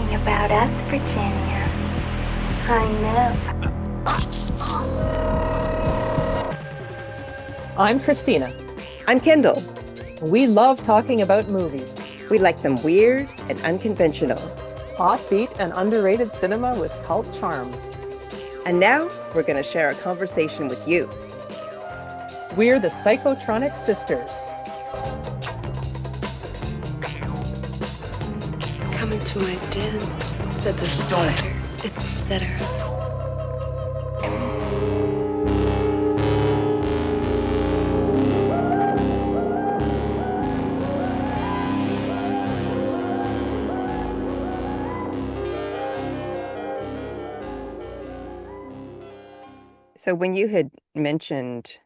talking about us, Virginia. I I'm Christina. I'm Kendall. We love talking about movies, We like them weird and unconventional. offbeat and underrated cinema with cult charm. And now we're going to share a conversation with you. We're the Psychotronic Sisters. Come into my den, said the spider, etc. So when you had mentioned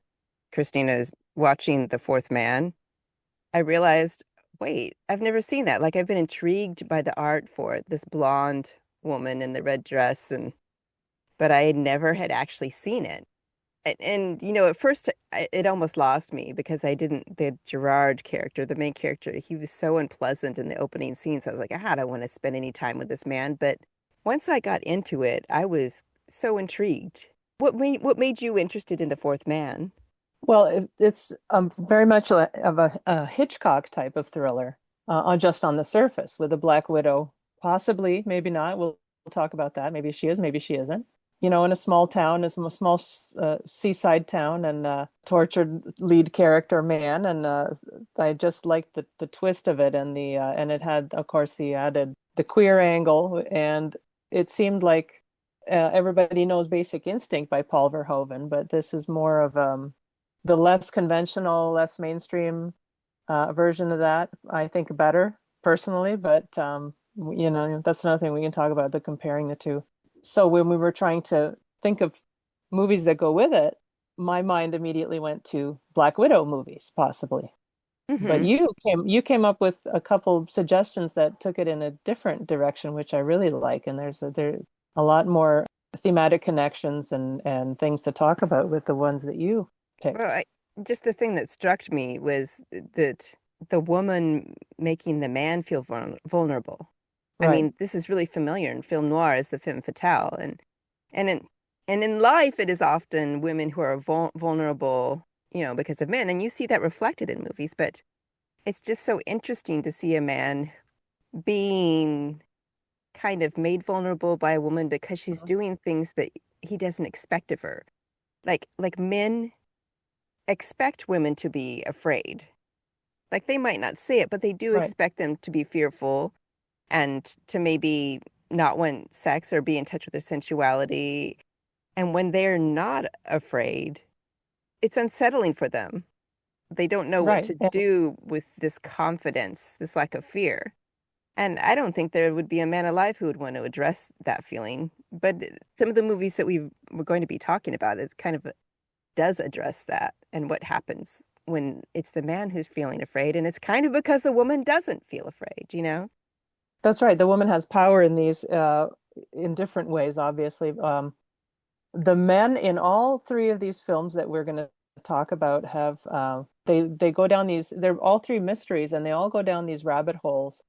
Christina's watching The Fourth Man, I realized, wait, I've never seen that. Like I've been intrigued by the art for this blonde woman in the red dress but I never had actually seen it. At first it almost lost me because I didn't, the Gerard character, the main character, he was so unpleasant in the opening scenes. I was like, I don't want to spend any time with this man. But once I got into it, I was so intrigued. What made you interested in The Fourth Man? Well, it's very much of a Hitchcock type of thriller, just on the surface, with a Black Widow, possibly, maybe not. We'll talk about that. Maybe she is, maybe she isn't. In a small town, it's a small seaside town, and tortured lead character man, and I just liked the twist of it, and it had, of course, the queer angle, and it seemed like everybody knows Basic Instinct by Paul Verhoeven, but this is more of the less conventional, less mainstream version of that. I think better personally, but that's another thing we can talk about, the comparing the two. So when we were trying to think of movies that go with it, my mind immediately went to Black Widow movies, possibly. But Hmm. you came up with a couple suggestions that took it in a different direction, which I really like. And there a lot more thematic connections and things to talk about with the ones that you Well, picked. just the thing that struck me was that the woman making the man feel vulnerable. I Right, mean, this is really familiar in film noir as the femme fatale, and in and in life, it is often women who are vulnerable, because of men, and you see that reflected in movies. But it's just so interesting to see a man being kind of made vulnerable by a woman because she's doing things that he doesn't expect of her. Like men expect women to be afraid. Like they might not say it, but they do right. expect them to be fearful and to maybe not want sex or be in touch with their sensuality. And when they're not afraid, it's unsettling for them. They don't know what Right. to do with this confidence, this lack of fear. And I don't think there would be a man alive who would want to address that feeling. But some of the movies that we're going to be talking about, it kind of does address that and what happens when it's the man who's feeling afraid. And it's kind of because the woman doesn't feel afraid, you know? That's right. The woman has power in these in different ways, obviously. The men in all three of these films that we're going to talk about have they go down these, they're all three mysteries, and they all go down these rabbit holes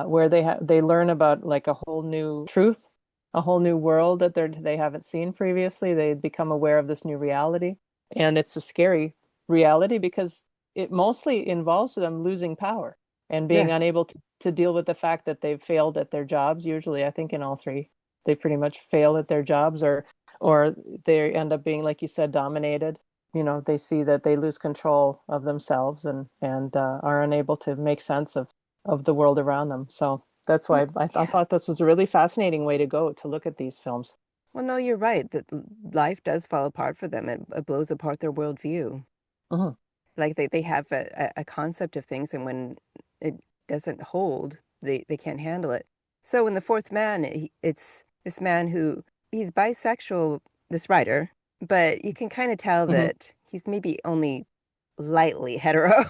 where they learn about like a whole new truth, a whole new world that they haven't seen previously. They become aware of this new reality, and it's a scary reality because it mostly involves them losing power and being Yeah. unable to deal with the fact that they've failed at their jobs. Usually, I think in all three, they pretty much fail at their jobs, or they end up being, like you said, dominated. They see that they lose control of themselves and are unable to make sense of the world around them. So that's Well, why I yeah. thought this was a really fascinating way to go to look at these films. Well, no, you're right that life does fall apart for them. It blows apart their worldview. Hmm. Like they have a concept of things, and when it doesn't hold, they can't handle it. So in The Fourth Man, it's this man who he's bisexual, this writer, but you can kind of tell Hmm. that he's maybe only lightly hetero.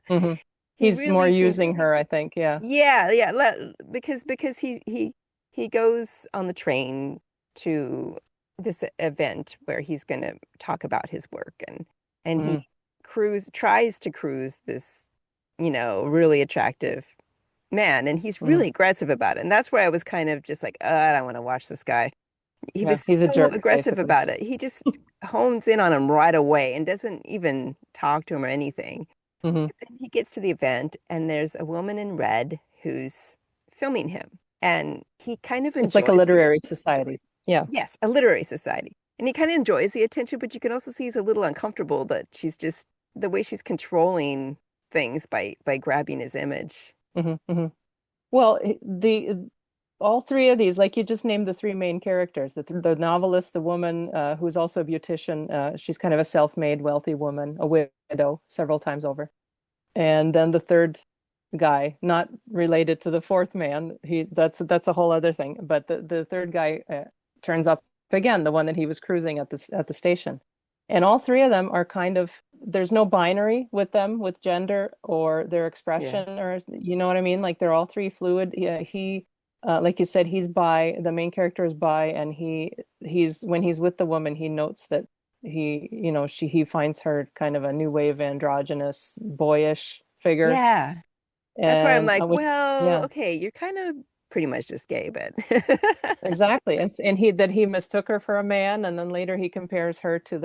Hmm. He He's more really seems, using her, I think. Yeah. yeah, yeah, because he goes on the train to this event where he's going to talk about his work, and Hmm. he tries to cruise this, really attractive man, and he's Mhm. really aggressive about it. And that's where I was kind of just like, I don't want to watch this guy. He Yeah, was he's a so jerk, aggressive basically. about it. He just hones in on him right away and doesn't even talk to him or anything. Hmm. Then he gets to the event, and there's a woman in red who's filming him. And he kind of It's like a enjoys, literary society. Yeah. yes, a literary society. And he kind of enjoys the attention, but you can also see he's a little uncomfortable that she's just the way she's controlling things by grabbing his image. Hmm. Hmm. Well, the all three of these, like you just named the three main characters, the novelist, the woman who's also a beautician, she's kind of a self-made wealthy woman, a widow several times over. And then the third guy, not related to the fourth man, he that's a whole other thing. But the third guy turns up again, the one that he was cruising at the station. And all three of them are kind of there's no binary with them with gender or their Yeah. expression or you know what I mean? Like they're all three fluid. Yeah, he like you said, he's bi. The main character is bi, and he's when he's with the woman, he notes that he finds her kind of a new wave androgynous boyish figure. Yeah. That's where I'm And like, well, yeah, okay, you're kind of pretty much just gay, but exactly. And he mistook her for a man, and then later he compares her to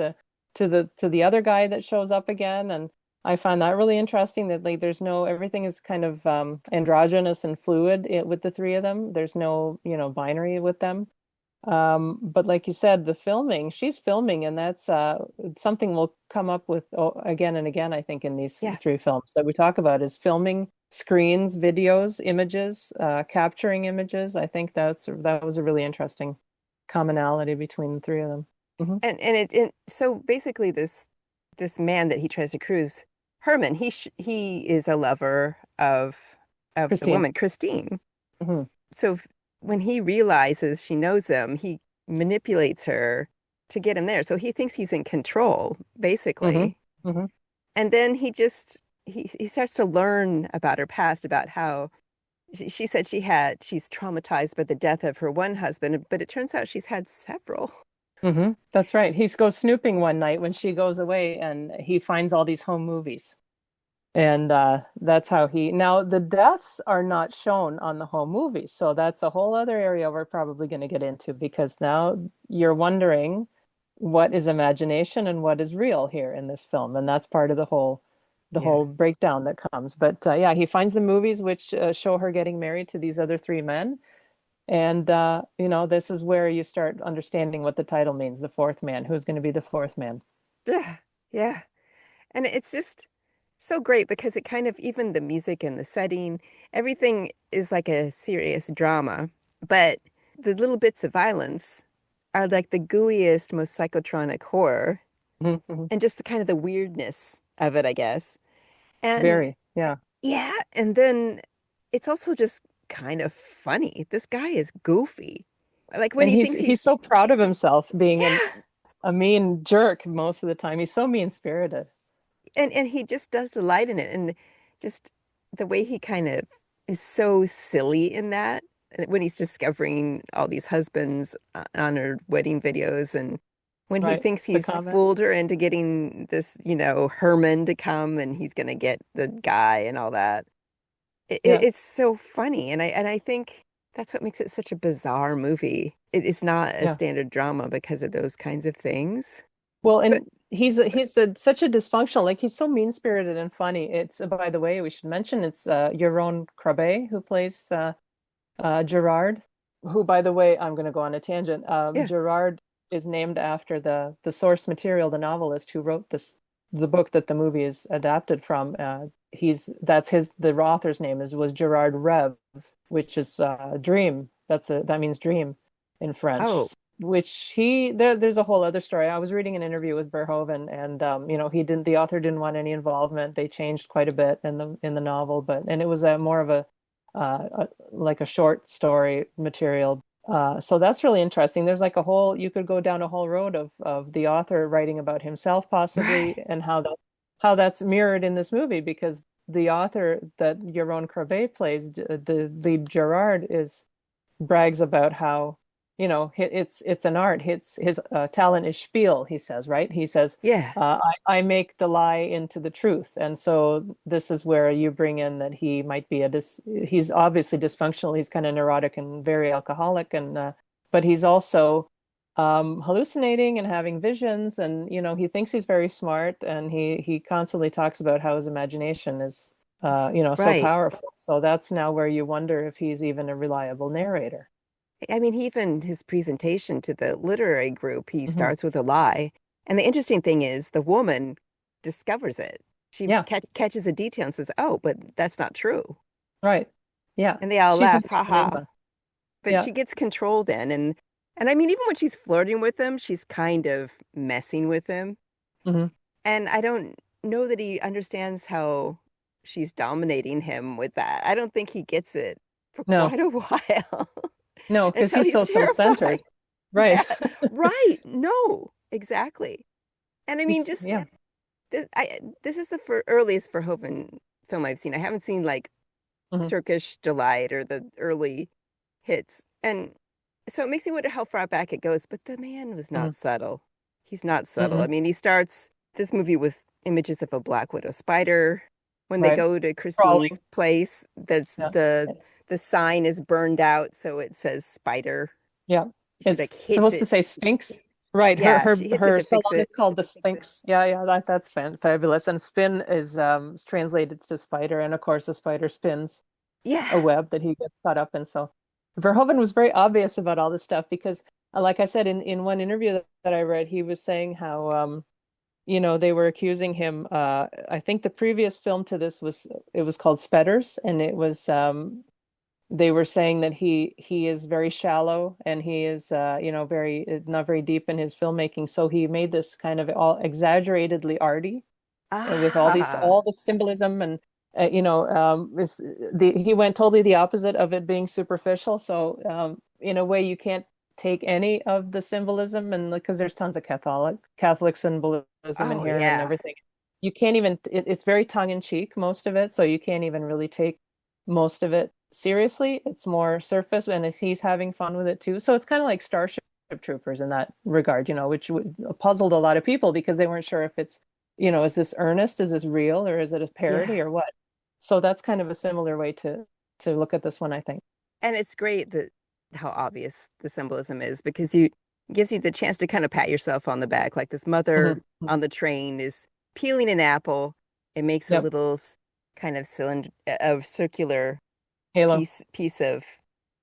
the other guy that shows up again. And I find that really interesting that like there's no everything is kind of androgynous and fluid with the three of them. There's no, binary with them. But like you said, she's filming, and that's something we'll come up with again and again, I think, in these yeah. three films that we talk about is filming screens, videos, images, capturing images. I think that was a really interesting commonality between the three of them. Hmm. And so basically this man that he tries to cruise, Herman, he is a lover of the Christine. woman, Christine. Hmm. So when he realizes she knows him, he manipulates her to get him there. So he thinks he's in control, Hmm. basically. Hmm. And then he starts to learn about her past, about how she said she's traumatized by the death of her one husband, but it turns out she's had several. Hmm. That's right. He goes snooping one night when she goes away, and he finds all these home movies. And that's how now the deaths are not shown on the home movies. So that's a whole other area we're probably going to get into because now you're wondering what is imagination and what is real here in this film. And that's part of the Yeah. whole breakdown that comes. But yeah, he finds the movies which show her getting married to these other three men. And this is where you start understanding what the title means, the fourth man. Who's going to be the fourth man? Yeah. Yeah. And it's just so great because it kind of, even the music and the setting, everything is like a serious drama. But the little bits of violence are like the gooeyest, most psychotronic horror Mhm. and just the kind of the weirdness of it, I guess. And Very, yeah. yeah, and then it's also just kind of funny. This guy is goofy. Like when And he he's thinks he's he's, so proud of himself being yeah, a mean jerk most of the time. He's so mean-spirited. and he just does delight in it, and just the way he kind of is so silly in that when he's discovering all these husbands on her wedding videos, and when he Right. thinks The he's comment. fooled her into getting this, Herman to come and he's gonna get the guy and all that. Yeah. It's so funny, and I think that's what makes it such a bizarre movie. It's not a Yeah. standard drama because of those kinds of things. Well, But and such a dysfunctional, like he's so mean-spirited and funny. It's by the way, we should mention it's Yaron Crabbe who plays Gerard, who by the way, I'm going to go on a tangent. yeah. Gerard is named after the source material, the novelist who wrote the book that the movie is adapted from. The author's name was Gerard Rev, which is dream. That means dream in French. Oh, Which there's a whole other story. I was reading an interview with Verhoeven, and the author didn't want any involvement. They changed quite a bit in the novel, and it was more of like a short story material. So that's really interesting. There's like you could go down a whole road of the author writing about himself right. possibly and how that's mirrored in this movie because the author that Yaron Crabbe plays, the lead Gerard, brags about how it's an art. His talent is spiel, he says, right? He says, Yeah. I make the lie into the truth. And so this is where you bring in that he might be he's obviously dysfunctional. He's kind of neurotic and very alcoholic, but he's also hallucinating and having visions. And, he thinks he's very smart, and he constantly talks about how his imagination is, so Right. powerful. So that's now where you wonder if he's even a reliable narrator. I mean, even his presentation to the literary group, he Hmm. starts with a lie. And the interesting thing is, the woman discovers it. She Yeah, catches a detail and says, "Oh, but that's not true." right. Yeah. And they all She's a laugh, big ha ha. enigma. But Yeah. she gets control then, and I mean, even when she's flirting with him, she's kind of messing with him. Hmm. And I don't know that he understands how she's dominating him with that. I don't think he gets it for No, quite a while no, because until he's he's so terrified. self-centered. Right. Yeah, right. No, exactly. And I mean, just Yeah. this is the earliest Verhoeven film I've seen. I haven't seen like Hmm. Turkish Delight or the early hits. And so it makes me wonder how far back it goes. But the man was Hmm. not subtle. He's not subtle. I Hmm. mean, he starts this movie with images of a Black Widow spider. When they Right. go to Christine's Crawling. place, that's Yeah. the sign is burned out, so it says spider. Yeah. She like It's hits supposed to it. say Sphinx. Right. Her Yeah, her she hits it her to fix salon it. is called the Sphinx. Yeah, yeah, that's fabulous. And spin is translated to spider, and of course the spider spins a Yeah. web that he gets caught up in. So Verhoeven was very obvious about all this stuff because, like I said in one interview that I read, he was saying how they were accusing him. I think the previous film to this was called Spedders, and it was they were saying that he is very shallow and he is very not very deep in his filmmaking. So he made this kind of all exaggeratedly arty with Ah. all the symbolism and he went totally the opposite of it being superficial. So in a way, you can't take any of the symbolism, and because there's tons of Catholic symbolism in Oh here and yeah. everything. You can't even it's very tongue in cheek, most of it, so you can't even really take most of it seriously. It's more surface, and he's having fun with it too. So it's kind of like Starship Troopers in that regard, which puzzled a lot of people because they weren't sure if it's, is this earnest? Is this real? Or is it a Yeah. parody or what? So that's kind of a similar way to look at this one, I think. And it's great that how obvious the symbolism is because you gives you the chance to kind of pat yourself on the back. Like this mother Hmm. on the train is peeling an apple. It makes a Yep. little kind of cylinder of circular Halo. piece of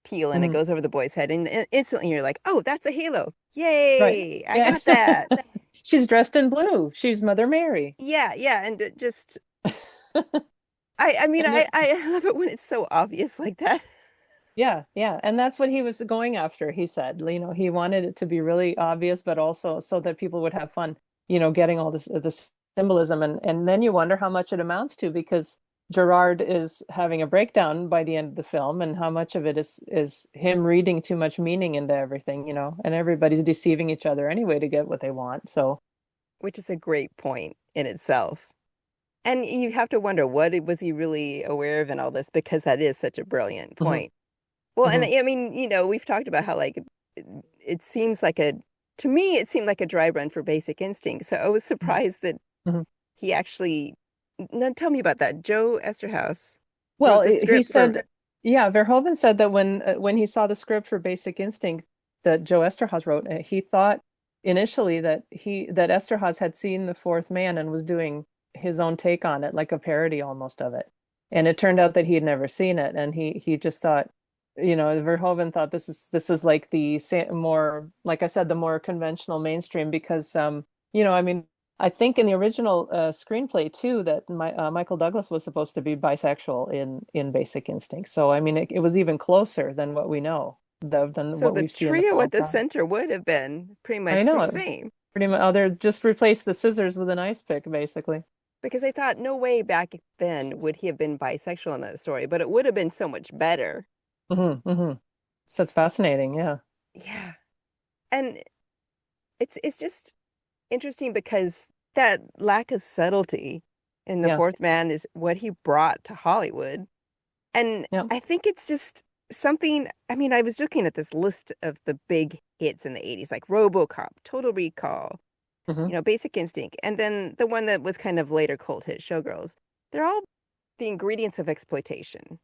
peel and it Hmm. goes over the boy's head and instantly you're like, "Oh, that's a halo. Right. Yay! I got Yes. that." She's dressed in blue. She's Mother Mary. Yeah, yeah, and it just I mean And I love it when it's so obvious like that. yeah, yeah. And that's what he was going after, he said. He wanted it to be really obvious, but also so that people would have fun, getting all this symbolism. And then you wonder how much it amounts to because Gerard is having a breakdown by the end of the film, and how much of it is him reading too much meaning into everything, and everybody's deceiving each other anyway to get what they want. So, Which is a great point in itself. And you have to wonder was he really aware of in all this because that is such a brilliant mhm, point. Well, and mhm, I mean, we've talked about how like it seems like to me it seemed like a dry run for Basic Instinct. So I was mhm, surprised that mhm. he actually now tell me about that. Joe Esterhaus Well, wrote the he script for said, yeah, Verhoeven said that when he saw the script for Basic Instinct that Joe Esterhaus wrote, he thought initially that Esterhaus had seen The Fourth Man and was doing his own take on it, like a parody almost of it. And it turned out that he had never seen it, and he just thought, Verhoeven thought this is like more, like I said, the more conventional mainstream because I mean, I think in the original screenplay too that Michael Douglas was supposed to be bisexual in Basic Instinct. So I mean, it was even closer than what we know, than so what the we've seen in the trio film at the prior. center would have been pretty I much the know, same pretty much. Oh, they're just replace the scissors with an ice pick, basically. because I thought no way back then would he have been bisexual in that story, but it would have been so much better. Hmm. So that's fascinating. Yeah, Yeah. And it's just interesting because that lack of subtlety in The yeah, Fourth Man is what he brought to Hollywood. And yeah. I think it's just something, I mean, I was looking at this list of the big hits in the 80s, like RoboCop, Total Recall, Hmm. Basic Instinct, and then the one that was kind of later cult hit, Showgirls. They're all the ingredients of exploitation,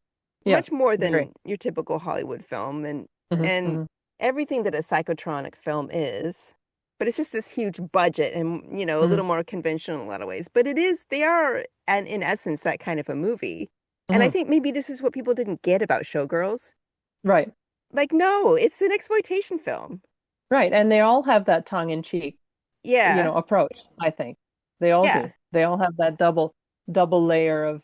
Yeah, much more very. than your typical Hollywood film Hmm. and Hmm. everything that a psychotronic film is. But it's just this huge budget and, a Hmm. little more conventional in a lot of ways. But they are, and in essence, that kind of a movie. And I Hmm. think maybe this is what people didn't get about Showgirls. Right, Like, no, it's an exploitation film. right. And they all have that tongue-in-cheek, Yeah, approach, I think. They all yeah, do. They all have that double layer of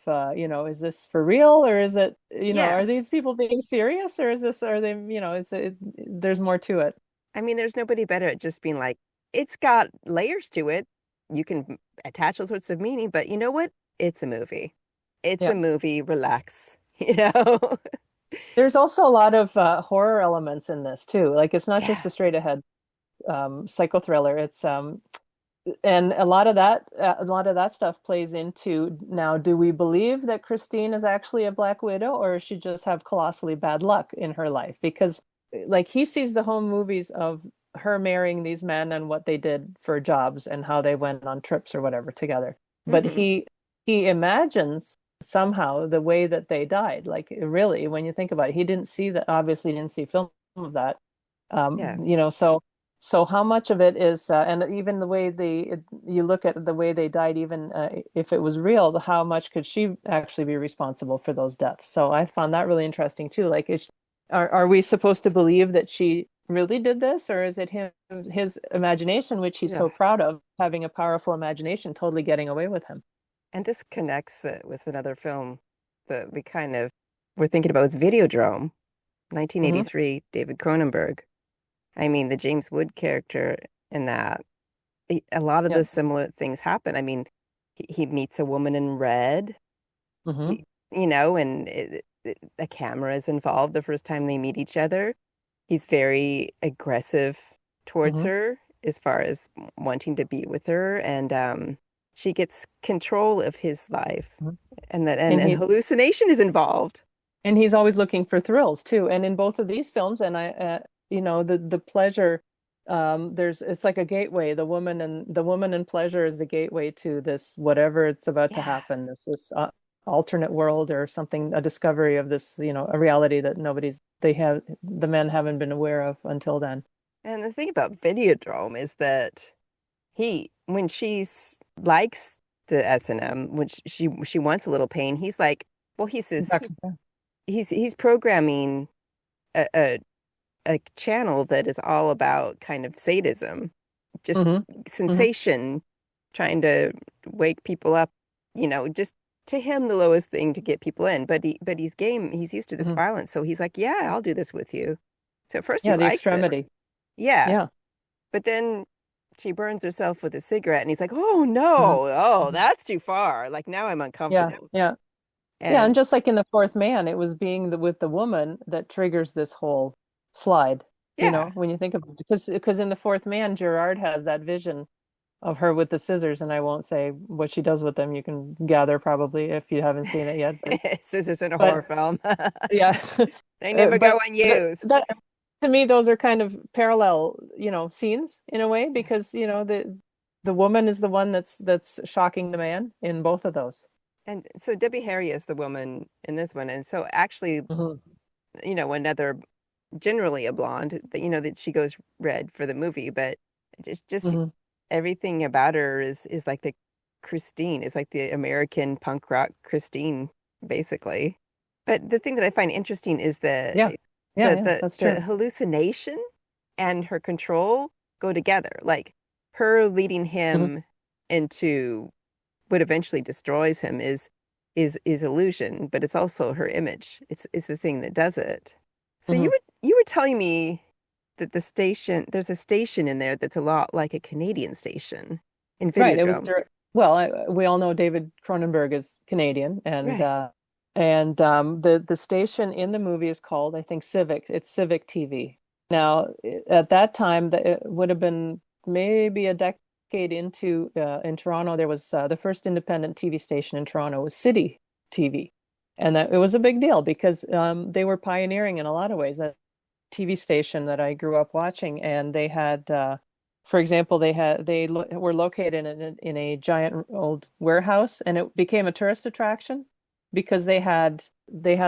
is this for real, or is it, yeah. are these people being serious, or are they, there's more to it. I mean, there's nobody better at just being like, it's got layers to it. You can attach all sorts of meaning, but you know what? It's a movie. It's a Yeah. movie. Relax, you know? There's also a lot of horror elements in this too. Like it's not just Yeah, a straight ahead psycho thriller. It's and a lot of that stuff plays into now, do we believe that Christine is actually a Black Widow, or does she just have colossally bad luck in her life? Because like he sees the home movies of her marrying these men and what they did for jobs and how they went on trips or whatever together. But hmm, he imagines somehow the way that they died. Like really, when you think about it, he didn't see that, obviously didn't see film of that. yeah, So how much of it is, and even the way you look at the way they died, even if it was real, how much could she actually be responsible for those deaths? So I found that really interesting too. Like, are we supposed to believe that she really did this, or is it his imagination, which he's yeah. so proud of, having a powerful imagination, totally getting away with him? And this connects it with another film that we kind of were thinking about was Videodrome, Hmm. 1983, David Cronenberg. I mean, the James Wood character in that, a lot of Yeah. the similar things happen. I mean, he meets a woman in red, Hmm. he, and a camera is involved the first time they meet each other. He's very aggressive towards Hmm. her as far as wanting to be with her, and she gets control of his life, Hmm. and that and, And and hallucination is involved. he's always looking for thrills too. And in both of these films, and the pleasure, it's like a gateway. The woman and pleasure is the gateway to this, whatever it's about to Yeah. happen. This alternate world or something, a discovery of this, a reality that the men haven't been aware of until then. And the thing about Videodrome is that when likes the S&M, when she wants a little pain, he's like, well, Back. he's programming a, a a channel that is all about kind of sadism, just Hmm. Hmm. sensation, trying to wake people up, just to him the lowest thing to get people in. But he's used to this Hmm. violence, so he's like, yeah, I'll do this with you. So at first he Yeah, the likes it. extremity. Yeah. Yeah. But then she burns herself with a cigarette and he's like, oh Hmm. no, oh, that's too far. Like now I'm Yeah. uncomfortable. Yeah. Yeah, and And just like in The Fourth Man, it was being with the woman that triggers this whole slide, yeah. when you think of it. Because in The Fourth Man, Gerard has that vision of her with the scissors, and I won't say what she does with them. You can gather probably if you haven't seen it yet. Scissors in a horror But film. yeah, They never go but unused. that to me, those are kind of parallel, scenes in a way, because the woman is the one that's shocking the man in both of those. And so Debbie Harry is the woman in this one. And so actually, Hmm. another generally a blonde that that she goes red for the movie, but just Hmm. everything about her is like the Christine, is like the American punk rock Christine, basically. But the thing that I find interesting is Yeah, yeah, yeah, that's the true. hallucination and her control go together. Like her leading Hmm. him into what eventually destroys him is illusion, but it's also her image. It's the thing that does it. So Hmm. you were telling me that there's a station in there that's a lot like a Canadian station in Right. It was Videodrome. well, we all know David Cronenberg is Canadian, and Right. the station in the movie is called, I think, Civic. It's Civic TV. Now, at that time, it would have been maybe a decade in Toronto. There was the first independent TV station in Toronto was City TV, And that it was a big deal because they were pioneering in a lot of ways. That TV station that I grew up watching, and they had, for example, were located in a giant old warehouse, and it became a tourist attraction because they had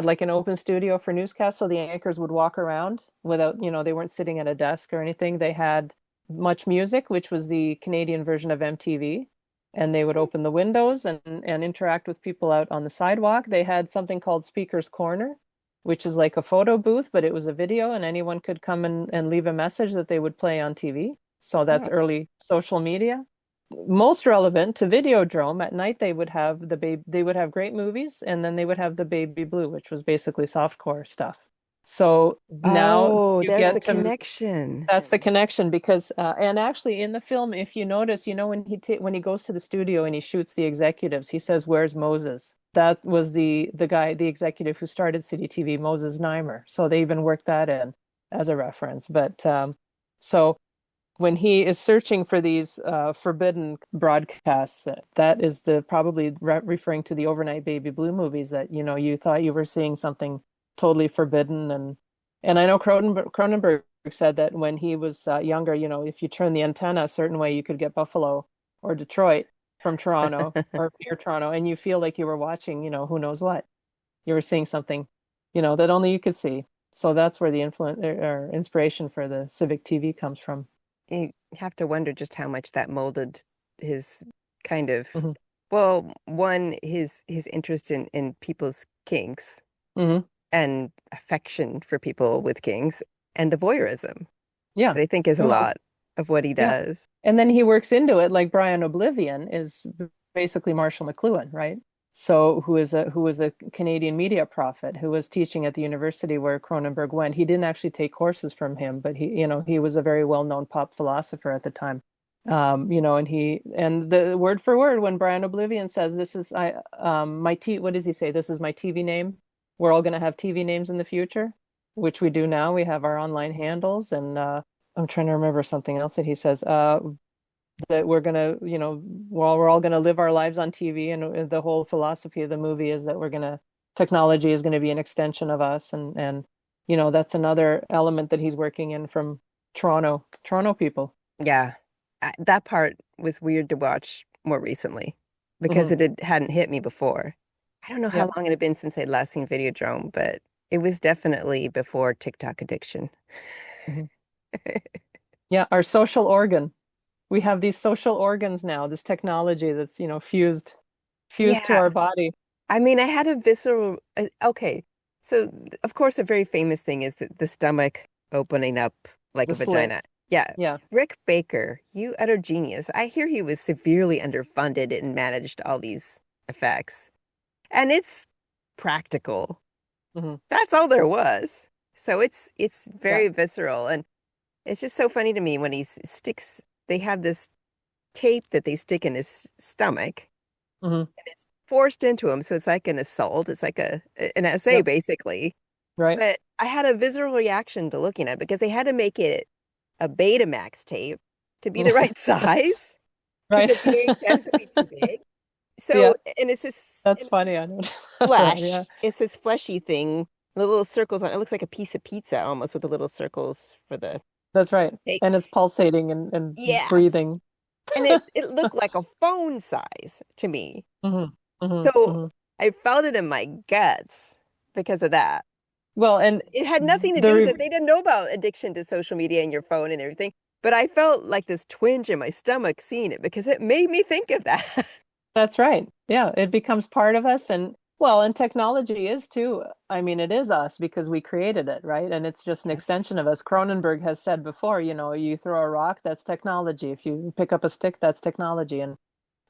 like an open studio for newscasts, so the anchors would walk around without, they weren't sitting at a desk or anything. They had Much Music, which was the Canadian version of MTV, and they would open the windows and interact with people out on the sidewalk. They had something called Speaker's Corner, which is like a photo booth, but it was a video, and anyone could come and leave a message that they would play on TV. So that's Oh. early social media. Most relevant to Videodrome, at night they would have great movies, and then they would have the Baby Blue, which was basically softcore stuff. So now Oh, you there's the get to connection. that's the connection because and actually in the film, if you notice, when he goes to the studio and he shoots the executives, he says, "Where's Moses?" That was the guy, the executive who started City TV, Moses Neimer. So they even worked that in as a reference. But so when he is searching for these forbidden broadcasts, that is probably referring to the Overnight Baby Blue movies that you thought you were seeing something totally forbidden. And I know Cronenberg said that when he was younger, if you turn the antenna a certain way, you could get Buffalo or Detroit from Toronto or near Toronto, and you feel like you were watching, who knows what. You were seeing something, that only you could see. So that's where the influence or inspiration for the Civic TV comes from. You have to wonder just how much that molded his kind of, Hmm. well, one, his interest in people's kinks Hmm. and affection for people with kinks, and the voyeurism Yeah. that I think is a Well, lot of what he yeah. does. And then he works into it, like Brian Oblivion is basically Marshall McLuhan, right? So who was a Canadian media prophet who was teaching at the university where Cronenberg went. He didn't actually take courses from him, but he was a very well-known pop philosopher at the time. And the word for word when Brian Oblivion says, "This is my T," what does he say? "This is my TV name. We're all going to have TV names in the future," which we do now. We have our online handles, and I'm trying to remember something else that he says. That we're gonna, we're all gonna live our lives on TV, and the whole philosophy of the movie is that technology is gonna be an extension of us, and that's another element that he's working in from Toronto people. Yeah, that part was weird to watch more recently because Hmm. hadn't hit me before. I don't know how Yeah. long it had been since I'd last seen Videodrome, but it was definitely before TikTok addiction. Hmm. Yeah, our social organ. We have these social organs now, this technology that's, fused to Yeah, our body. I mean, I had a visceral. Okay, so of course, a very famous thing is the stomach opening up like The a slit. vagina. Yeah, Yeah. Rick Baker, you utter genius. I hear he was severely underfunded and managed all these effects, and it's practical. Hmm. That's all there was. So it's Yeah. very visceral, and it's just so funny to me when sticks. They have this tape that they stick in his stomach, Hmm. and it's forced into him. So it's like an assault. It's like an essay, Yep. basically. Right. But I had a visceral reaction to looking at it because they had to make it a Betamax tape to be the right size because Right. the VHS would be too big. Yeah. So, and it's this That's funny. I know that. Yeah. flesh. It's this fleshy thing. The little circles on it looks like a piece of pizza almost with the little circles for the That's right. tape. And it's pulsating and Yeah. breathing. And it looked like a phone size to me. Hmm. Hmm. So Hmm. I felt it in my guts because of that. Well, and It had nothing to the do with re it. They didn't know about addiction to social media and your phone and everything. But I felt like this twinge in my stomach seeing it because it made me think of that. that's right. Yeah, it becomes part of us, and technology is too. I mean, it is us because we created it, right? And it's just an Yes. extension of us. Cronenberg has said before, you throw a rock, that's technology. If you pick up a stick, that's technology. And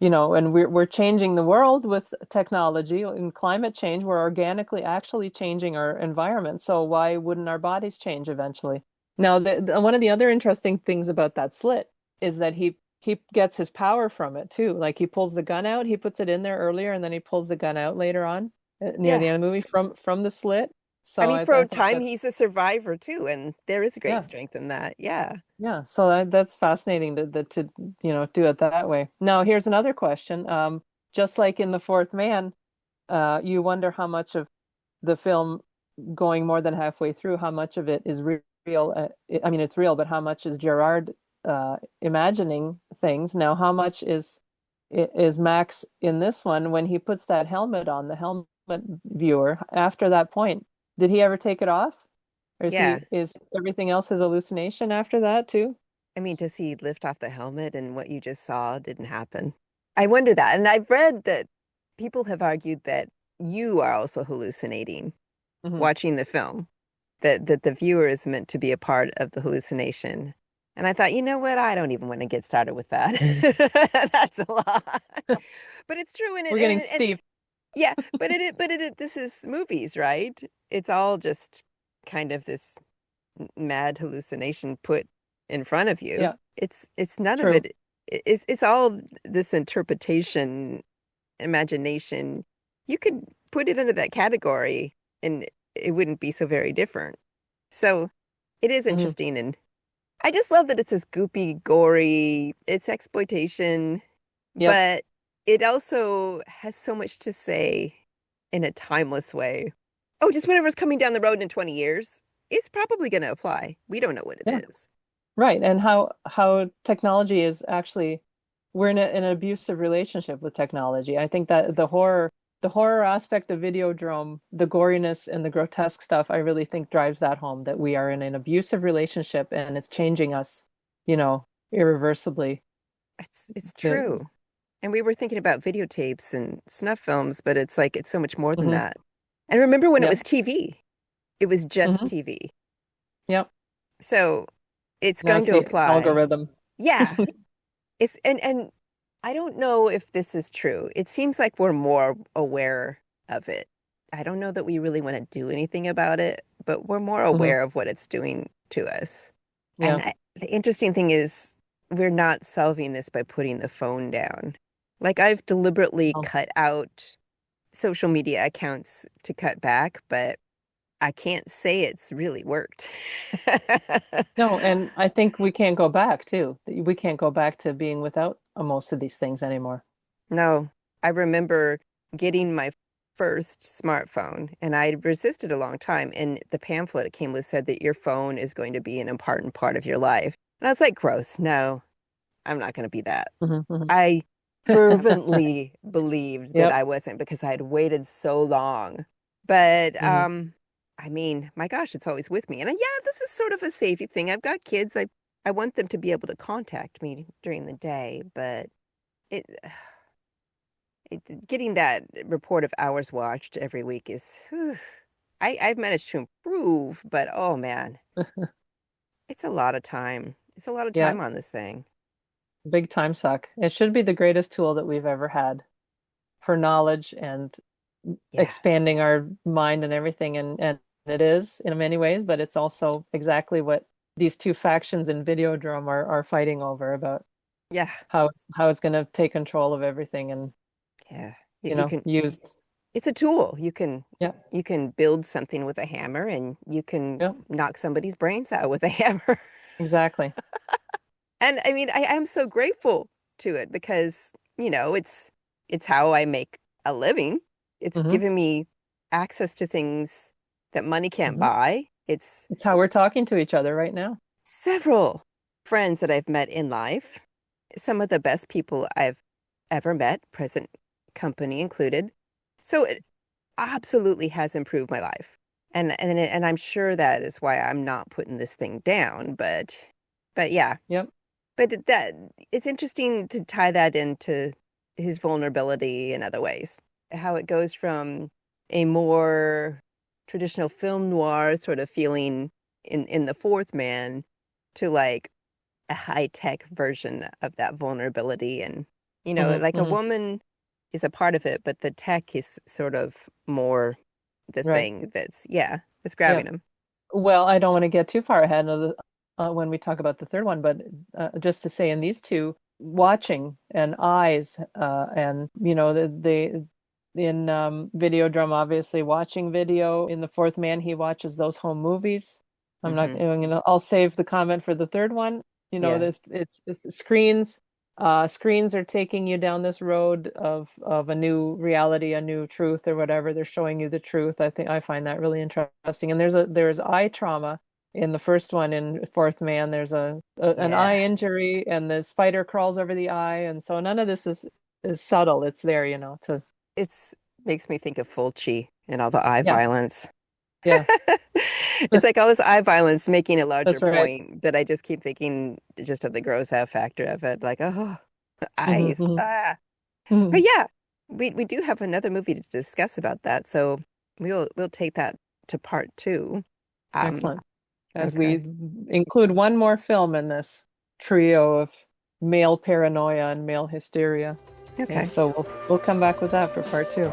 we're changing the world with technology and climate change. We're organically actually changing our environment. So why wouldn't our bodies change eventually? Now, one of the other interesting things about that slit is that he gets his power from it too. Like he pulls the gun out, he puts it in there earlier, and then he pulls the gun out later on near Yeah. the end of the movie from the slit. I So mean, I for a think time, that's he's a survivor too, and there is great yeah. strength in that. Yeah. Yeah, so that's fascinating to do it that way. Now, here's another question. Just like in The Fourth Man, you wonder how much of the film going more than halfway through, how much of it is real? I mean, it's real, but how much is Gerard imagining things? Now, how much is Max in this one when he puts that helmet on, the helmet viewer? After that point, did he ever take it off? Or Yeah. is everything else his hallucination after that too? I mean, does he lift off the helmet and what you just saw didn't happen? I wonder that. And I've read that people have argued that you are also hallucinating Hmm. watching the film, that the viewer is meant to be a part of the hallucination. And I thought, you know what? I don't even want to get started with that. That's a lot. But it's true, and We're getting steep. yeah, but this is movies, right? It's all just kind of this mad hallucination put in front of you. Yeah, It's none of true. it. It's all this interpretation, imagination. You could put it under that category, and it wouldn't be so very different. So it is Hmm. interesting, and I just love that it's this goopy, gory. It's exploitation, Yep. but it also has so much to say in a timeless way. Oh, just whatever's coming down the road in 20 years, it's probably going to apply. We don't know what it Yeah. is. Right. And how technology is actually, we're in an abusive relationship with technology. I think that the horror aspect of Videodrome, the goriness and the grotesque stuff, I really think drives that home, that we are in an abusive relationship and it's changing us, irreversibly. It's The, true. And we were thinking about videotapes and snuff films, but it's like it's so much more than hmm that. And remember when it Yep. was TV? It was just hmm TV. Yep. So it's Now going it's to the apply. algorithm. Yeah. It's and I don't know if this is true. It seems like we're more aware of it. I don't know that we really want to do anything about it, but we're more Hmm. aware of what it's doing to us. And Yeah. the interesting thing is, we're not solving this by putting the phone down. Like, I've deliberately No. cut out social media accounts to cut back, but I can't say it's really worked. No, and I think we can't go back too. We can't go back to being without most of these things anymore. No, I remember getting my first smartphone and I resisted a long time. And the pamphlet it came with said that your phone is going to be an important part of your life. And I was like, gross. No, I'm not going to be that. Hmm. Hmm. I fervently believed that Yep. I wasn't because I had waited so long. But Hmm. I mean, my gosh, it's always with me. And yeah, this is sort of a safety thing. I've got kids. I want them to be able to contact me during the day, but it, getting that report of hours watched every week is whew, I've managed to improve, but oh man, it's a lot of time. It's a lot of Yeah, time on this thing. big time suck. It should be the greatest tool that we've ever had for knowledge and Yeah. expanding our mind and everything. And it is in many ways, but it's also exactly what these two factions in Videodrome are fighting over, about Yeah. how it's going to take control of everything and Yeah. You can used. it's a tool. Yeah. You can build something with a hammer and you can Yeah. knock somebody's brains out with a hammer. Exactly. And I mean, I am so grateful to it because, it's how I make a living. It's Hmm. giving me access to things that money can't Hmm. buy. It's It's how we're talking to each other right now. several friends that I've met in life, some of the best people I've ever met, present company included. So it absolutely has improved my life. And I'm sure that is why I'm not putting this thing down, but yeah. Yep. But that it's interesting to tie that into his vulnerability in other ways. How it goes from a more traditional film noir sort of feeling in The Fourth Man to like a high-tech version of that vulnerability. And, Hmm. like a Hmm. woman is a part of it, but the tech is sort of more the Right. thing that's grabbing Yep. him. Well, I don't want to get too far ahead of when we talk about the third one, but just to say in these two, watching and eyes, and the in Videodrome, obviously watching video. In The Fourth Man, he watches those home movies. I'm not, Hmm. I'll save the comment for the third one. Yeah. It's screens. screens are taking you down this road of a new reality, a new truth or whatever. They're showing you the truth. I find that really interesting. And there's eye trauma in the first one. In Fourth Man, there's an eye Yeah. injury, and the spider crawls over the eye, and so none of this is subtle. It's there, to It's makes me think of Fulci and all the eye yeah, violence. yeah, It's like all this eye violence making a larger that's right. point, but I just keep thinking just of the gross out factor of it. Like, oh, Hmm. eyes. Ah. Hmm. But yeah, we do have another movie to discuss about that, so we'll take that to part two. Um, Excellent. As we okay. include one more film in this trio of male paranoia and male hysteria. Yeah, Okay. so we'll come back with that for part two.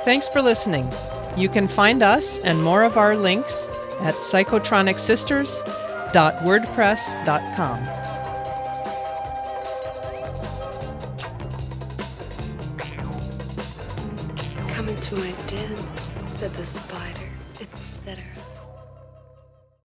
Thanks for listening. You can find us and more of our links at psychotronicsisters.wordpress.com. Come into my den, said the